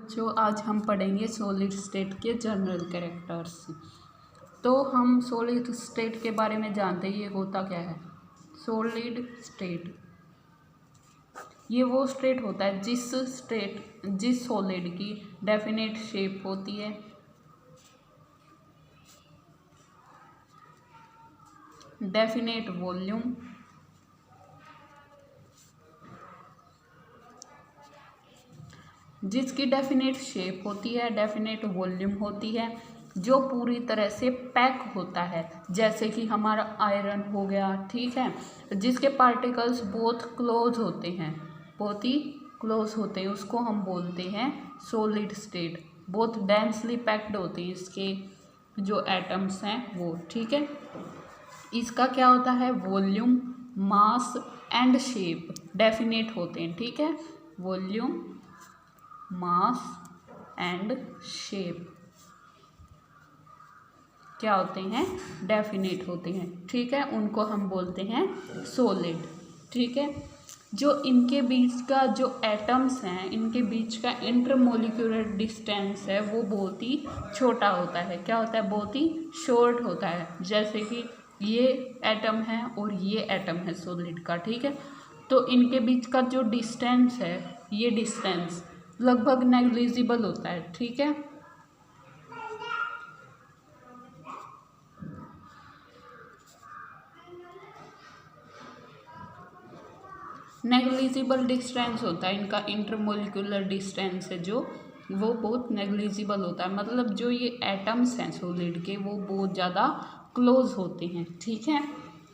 बच्चों, आज हम पढ़ेंगे सॉलिड स्टेट के जनरल कैरेक्टर्स। तो हम सॉलिड स्टेट के बारे में जानते हैं, ये होता क्या है। सॉलिड स्टेट ये वो स्टेट होता है जिस सॉलिड की डेफिनेट शेप होती है, डेफिनेट वॉल्यूम, जिसकी डेफिनेट शेप होती है, डेफिनेट वॉल्यूम होती है, जो पूरी तरह से पैक होता है, जैसे कि हमारा आयरन हो गया, ठीक है, जिसके पार्टिकल्स बहुत क्लोज होते हैं, बहुत ही क्लोज होते हैं, उसको हम बोलते हैं सॉलिड स्टेट। बहुत डेंसली पैक्ड होते हैं इसके जो एटम्स हैं वो, ठीक है। इसका क्या होता है, volume, mass and shape definite होते हैं, ठीक है। वॉल्यूम, मास एंड शेप क्या होते हैं, डेफिनेट होते हैं, ठीक है। उनको हम बोलते हैं सॉलिड, ठीक है। जो इनके बीच का जो एटम्स हैं, इनके बीच का इंटरमोलिक्यूलर डिस्टेंस है वो बहुत ही छोटा होता है। क्या होता है, बहुत ही शॉर्ट होता है। जैसे कि ये एटम है और ये एटम है सॉलिड का, ठीक है। तो इनके बीच का जो डिस्टेंस है, ये डिस्टेंस लगभग नेग्लिजिबल होता है, ठीक है। नेग्लिजिबल डिस्टेंस होता है इनका, इंटरमोलिकुलर डिस्टेंस है जो वो बहुत नेग्लिजिबल होता है। मतलब जो ये एटम्स हैं सॉलिड के वो बहुत ज़्यादा क्लोज होते हैं, ठीक है।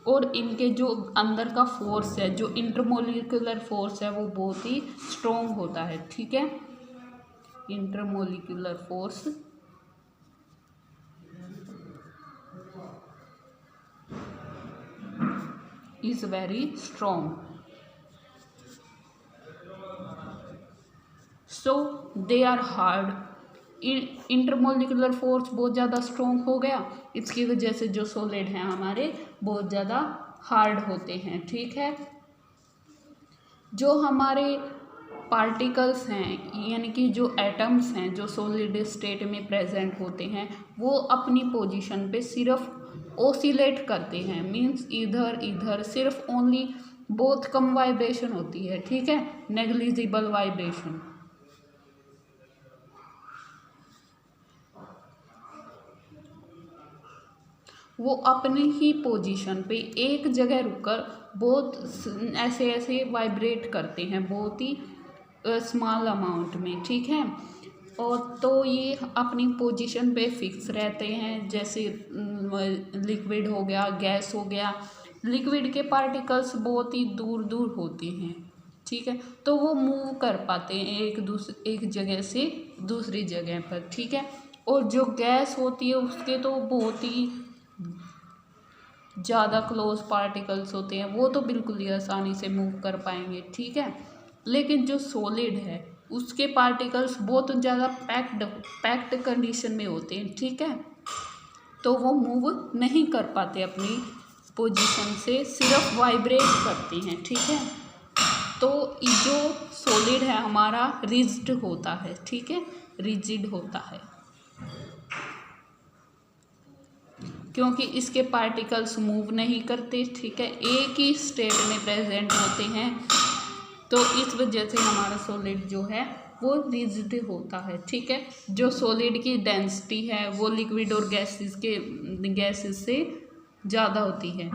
और इनके जो अंदर का फोर्स है, जो इंटरमोलिकुलर फोर्स है, वो बहुत ही स्ट्रॉन्ग होता है, ठीक है। Intermolecular force is very strong, so they are hard. Intermolecular force बहुत ज़्यादा स्ट्रॉन्ग हो गया, इसकी वजह से जो सॉलिड हैं हमारे बहुत ज़्यादा हार्ड होते हैं, ठीक है। जो हमारे पार्टिकल्स हैं, यानी कि जो एटम्स हैं जो सॉलिड स्टेट में प्रेजेंट होते हैं, वो अपनी पोजीशन पे सिर्फ ओसिलेट करते हैं, मींस इधर इधर, सिर्फ ओनली बहुत कम वाइब्रेशन होती है, ठीक है, नेग्लिजिबल वाइब्रेशन। वो अपनी ही पोजीशन पे एक जगह रुककर बहुत ऐसे ऐसे वाइब्रेट करते हैं, बहुत ही स्मॉल अमाउंट में, ठीक है। और तो ये अपनी पोजीशन पे फिक्स रहते हैं, जैसे लिक्विड हो गया, गैस हो गया। लिक्विड के पार्टिकल्स बहुत ही दूर दूर होते हैं, ठीक है, तो वो मूव कर पाते हैं एक जगह से दूसरी जगह पर, ठीक है। और जो गैस होती है उसके तो बहुत ही ज़्यादा क्लोज पार्टिकल्स होते हैं, वो तो बिल्कुल ही आसानी से मूव कर पाएंगे, ठीक है। लेकिन जो सॉलिड है उसके पार्टिकल्स बहुत ज़्यादा पैक्ड कंडीशन में होते हैं, ठीक है, तो वो मूव नहीं कर पाते अपनी पोजीशन से, सिर्फ वाइब्रेट करते हैं, ठीक है। तो जो सॉलिड है हमारा रिजिड होता है, ठीक है, रिजिड होता है, क्योंकि इसके पार्टिकल्स मूव नहीं करते, ठीक है, एक ही स्टेट में प्रेजेंट होते हैं। तो इस वजह से हमारा सॉलिड जो है वो रिजिड होता है, ठीक है। जो सॉलिड की डेंसिटी है वो लिक्विड और गैसेस से ज़्यादा होती है।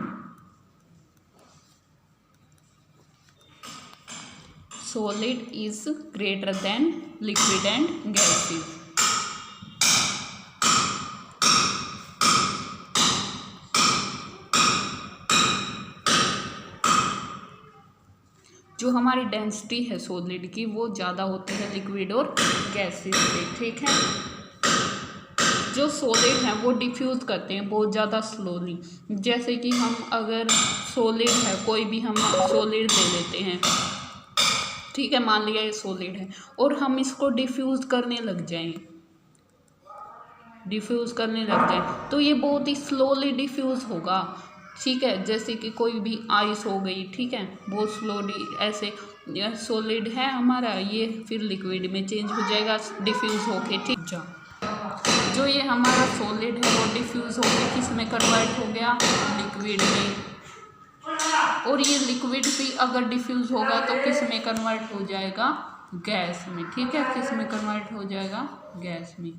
Solid is greater than liquid and gases. जो हमारी डेंसिटी है सॉलिड की वो ज़्यादा होती है लिक्विड और गैसेस से, ठीक है। जो सॉलिड हैं वो डिफ्यूज़ करते हैं बहुत ज़्यादा स्लोली। जैसे कि हम अगर सॉलिड है, कोई भी हम सॉलिड ले लेते हैं, ठीक है, मान लिया ये सॉलिड है, और हम इसको डिफ्यूज़ करने लग जाएं, तो ये बहुत ही स्लोली डिफ्यूज़ होगा, ठीक है। जैसे कि कोई भी आइस हो गई, ठीक है, बहुत स्लोली ऐसे सॉलिड है हमारा, ये फिर लिक्विड में चेंज हो जाएगा डिफ्यूज़ होके। ठीक, जो ये हमारा सॉलिड है वो डिफ्यूज़ होके किस में कन्वर्ट हो गया, लिक्विड में। और ये लिक्विड भी अगर डिफ्यूज़ होगा तो किस में कन्वर्ट हो जाएगा, गैस में। ठीक है, किस में कन्वर्ट हो जाएगा, गैस में।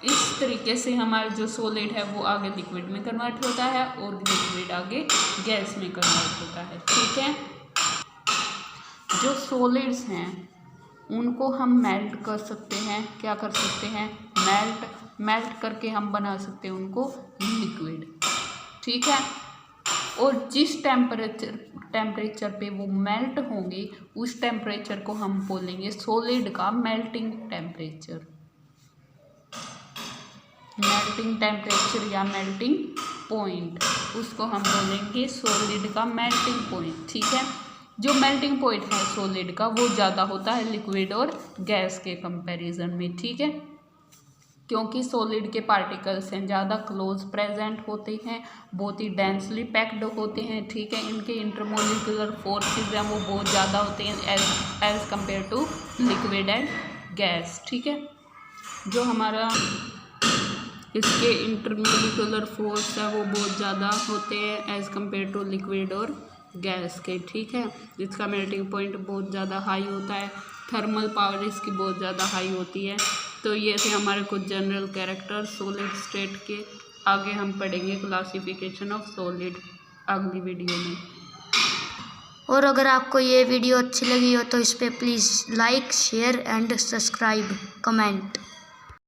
इस तरीके से हमारा जो सॉलिड है वो आगे लिक्विड में कन्वर्ट होता है और लिक्विड आगे गैस में कन्वर्ट होता है। ठीक है, जो सॉलिड्स हैं उनको हम मेल्ट कर सकते हैं, क्या कर सकते हैं, मेल्ट करके हम बना सकते हैं उनको लिक्विड। ठीक है, और जिस टेम्परेचर पे वो मेल्ट होंगे उस टेम्परेचर को हम बोलेंगे सॉलिड का मेल्टिंग टेम्परेचर। मेल्टिंग टेम्परेचर या मेल्टिंग पॉइंट, उसको हम बोलेंगे सॉलिड का मेल्टिंग पॉइंट। ठीक है, जो मेल्टिंग पॉइंट है सॉलिड का वो ज़्यादा होता है लिक्विड और गैस के कंपैरिजन में। ठीक है, क्योंकि सॉलिड के पार्टिकल्स हैं ज़्यादा क्लोज प्रेजेंट होते हैं, बहुत ही डेंसली पैक्ड होते हैं। ठीक है, इनके इंटरमोलिकुलर फोर्सेस हैं वो बहुत ज़्यादा होते हैं as compare to liquid and gas. ठीक है, जो हमारा इसके इंटरमोलिकुलर फोर्स है वो बहुत ज़्यादा होते हैं एज़ कम्पेयर टू लिक्विड और गैस के। ठीक है, इसका मेल्टिंग पॉइंट बहुत ज़्यादा हाई होता है, थर्मल पावर इसकी बहुत ज़्यादा हाई होती है। तो ये थे हमारे कुछ जनरल कैरेक्टर सॉलिड स्टेट के। आगे हम पढ़ेंगे क्लासिफिकेशन ऑफ सॉलिड अगली वीडियो में। और अगर आपको ये वीडियो अच्छी लगी हो तो इस पर please like, share and subscribe, comment.